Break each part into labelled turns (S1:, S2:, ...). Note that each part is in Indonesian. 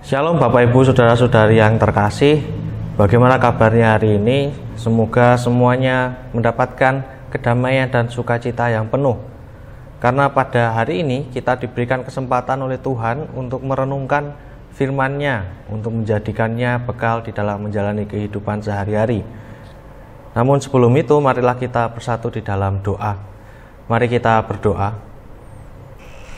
S1: Shalom Bapak Ibu Saudara-saudari yang terkasih. Bagaimana kabarnya hari ini? Semoga semuanya mendapatkan kedamaian dan sukacita yang penuh. Karena pada hari ini kita diberikan kesempatan oleh Tuhan untuk merenungkan firman-Nya, untuk menjadikannya bekal di dalam menjalani kehidupan sehari-hari. Namun sebelum itu, marilah kita bersatu di dalam doa. Mari kita berdoa.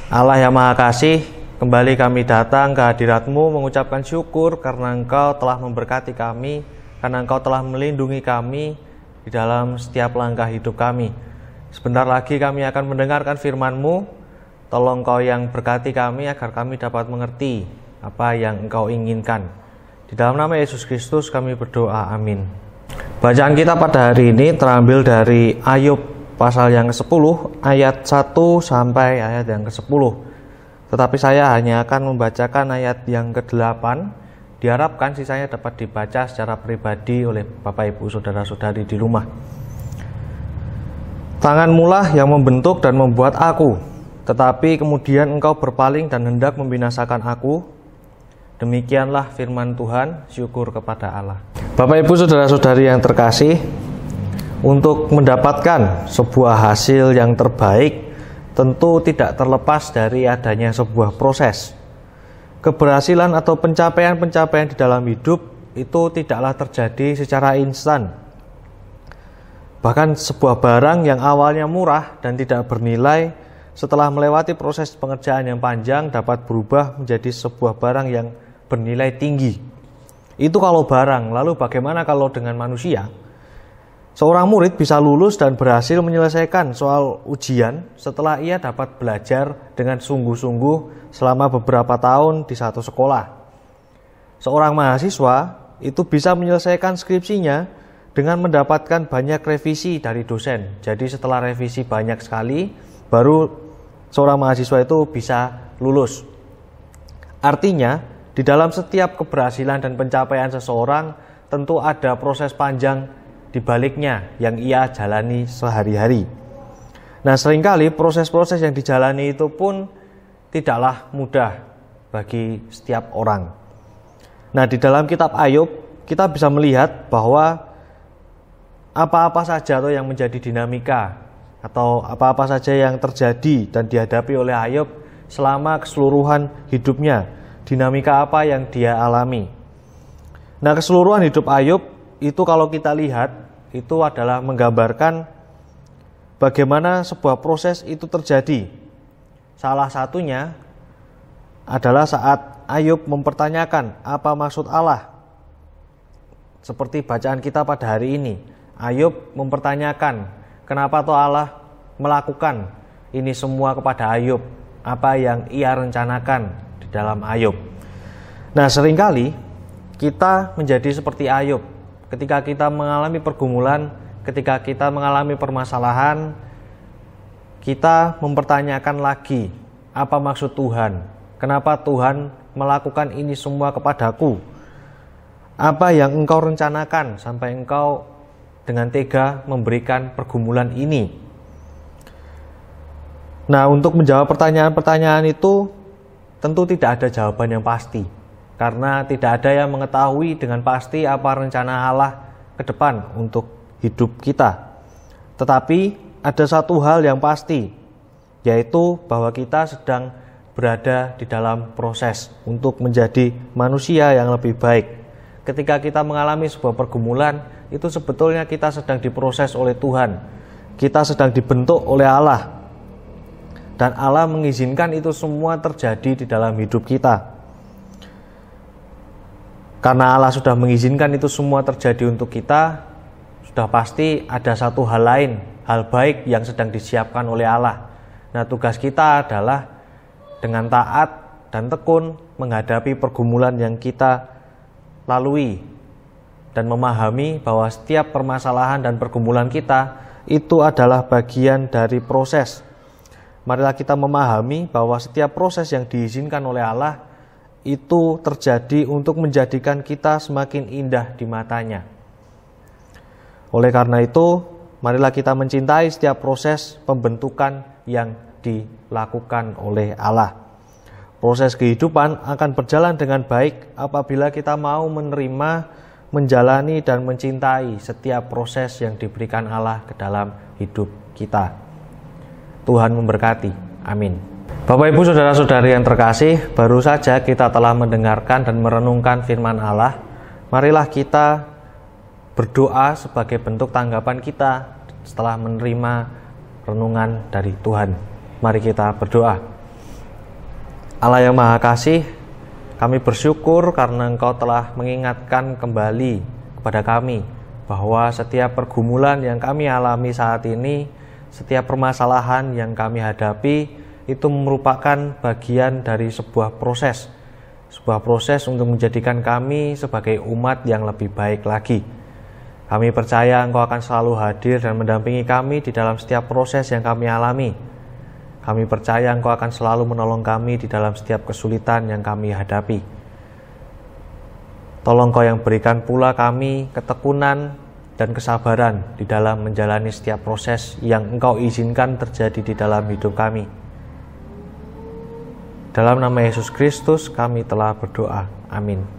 S1: Allah yang Maha Kasih, kembali kami datang ke hadirat-Mu mengucapkan syukur karena Engkau telah memberkati kami, karena Engkau telah melindungi kami di dalam setiap langkah hidup kami. Sebentar lagi kami akan mendengarkan firman-Mu. Tolong Engkau yang berkati kami agar kami dapat mengerti apa yang Engkau inginkan. Di dalam nama Yesus Kristus kami berdoa, amin. Bacaan kita pada hari ini terambil dari Ayub pasal yang ke-10 ayat 1 sampai ayat yang ke-10. Tetapi saya hanya akan membacakan ayat yang ke-8. Diharapkan sisanya dapat dibaca secara pribadi oleh Bapak Ibu Saudara-saudari di rumah. Tanganmu-lah yang membentuk dan membuat aku, tetapi kemudian engkau berpaling dan hendak membinasakan aku. Demikianlah firman Tuhan, syukur kepada Allah. Bapak Ibu Saudara-saudari yang terkasih, untuk mendapatkan sebuah hasil yang terbaik tentu tidak terlepas dari adanya sebuah proses. Keberhasilan atau pencapaian-pencapaian di dalam hidup itu tidaklah terjadi secara instan. Bahkan sebuah barang yang awalnya murah dan tidak bernilai, setelah melewati proses pengerjaan yang panjang dapat berubah menjadi sebuah barang yang bernilai tinggi. Itu kalau barang, lalu bagaimana kalau dengan manusia? Seorang murid bisa lulus dan berhasil menyelesaikan soal ujian setelah ia dapat belajar dengan sungguh-sungguh selama beberapa tahun di satu sekolah. Seorang mahasiswa itu bisa menyelesaikan skripsinya dengan mendapatkan banyak revisi dari dosen. Jadi setelah revisi banyak sekali, baru seorang mahasiswa itu bisa lulus. Artinya, di dalam setiap keberhasilan dan pencapaian seseorang tentu ada proses panjang di baliknya yang ia jalani sehari-hari. Nah, seringkali proses-proses yang dijalani itu pun tidaklah mudah bagi setiap orang. Nah, di dalam kitab Ayub kita bisa melihat bahwa apa-apa saja yang menjadi dinamika atau apa-apa saja yang terjadi dan dihadapi oleh Ayub selama keseluruhan hidupnya, dinamika apa yang dia alami. Nah, keseluruhan hidup Ayub itu kalau kita lihat, itu adalah menggambarkan bagaimana sebuah proses itu terjadi. Salah satunya adalah saat Ayub mempertanyakan apa maksud Allah. Seperti bacaan kita pada hari ini, Ayub mempertanyakan kenapa toh Allah melakukan ini semua kepada Ayub, apa yang ia rencanakan di dalam Ayub. Nah, seringkali kita menjadi seperti Ayub. Ketika kita mengalami pergumulan, ketika kita mengalami permasalahan, kita mempertanyakan lagi, apa maksud Tuhan? Kenapa Tuhan melakukan ini semua kepadaku? Apa yang engkau rencanakan sampai engkau dengan tega memberikan pergumulan ini? Nah, untuk menjawab pertanyaan-pertanyaan itu tentu tidak ada jawaban yang pasti. Karena tidak ada yang mengetahui dengan pasti apa rencana Allah ke depan untuk hidup kita. Tetapi ada satu hal yang pasti, yaitu bahwa kita sedang berada di dalam proses untuk menjadi manusia yang lebih baik. Ketika kita mengalami sebuah pergumulan, itu sebetulnya kita sedang diproses oleh Tuhan. Kita sedang dibentuk oleh Allah. Dan Allah mengizinkan itu semua terjadi di dalam hidup kita. Karena Allah sudah mengizinkan itu semua terjadi untuk kita, sudah pasti ada satu hal lain, hal baik yang sedang disiapkan oleh Allah. Nah, tugas kita adalah dengan taat dan tekun menghadapi pergumulan yang kita lalui dan memahami bahwa setiap permasalahan dan pergumulan kita itu adalah bagian dari proses. Marilah kita memahami bahwa setiap proses yang diizinkan oleh Allah itu terjadi untuk menjadikan kita semakin indah di matanya. Oleh karena itu, marilah kita mencintai setiap proses pembentukan yang dilakukan oleh Allah. Proses kehidupan akan berjalan dengan baik apabila kita mau menerima, menjalani, dan mencintai setiap proses yang diberikan Allah ke dalam hidup kita. Tuhan memberkati. Amin. Bapak Ibu Saudara-saudari yang terkasih, baru saja kita telah mendengarkan dan merenungkan firman Allah. Marilah kita berdoa sebagai bentuk tanggapan kita setelah menerima renungan dari Tuhan. Mari kita berdoa. Allah yang Maha Kasih, kami bersyukur karena Engkau telah mengingatkan kembali kepada kami bahwa setiap pergumulan yang kami alami saat ini, setiap permasalahan yang kami hadapi, itu merupakan bagian dari sebuah proses untuk menjadikan kami sebagai umat yang lebih baik lagi. Kami percaya Engkau akan selalu hadir dan mendampingi kami di dalam setiap proses yang kami alami. Kami percaya Engkau akan selalu menolong kami di dalam setiap kesulitan yang kami hadapi. Tolong Engkau yang berikan pula kami ketekunan dan kesabaran di dalam menjalani setiap proses yang Engkau izinkan terjadi di dalam hidup kami. Dalam nama Yesus Kristus kami telah berdoa. Amin.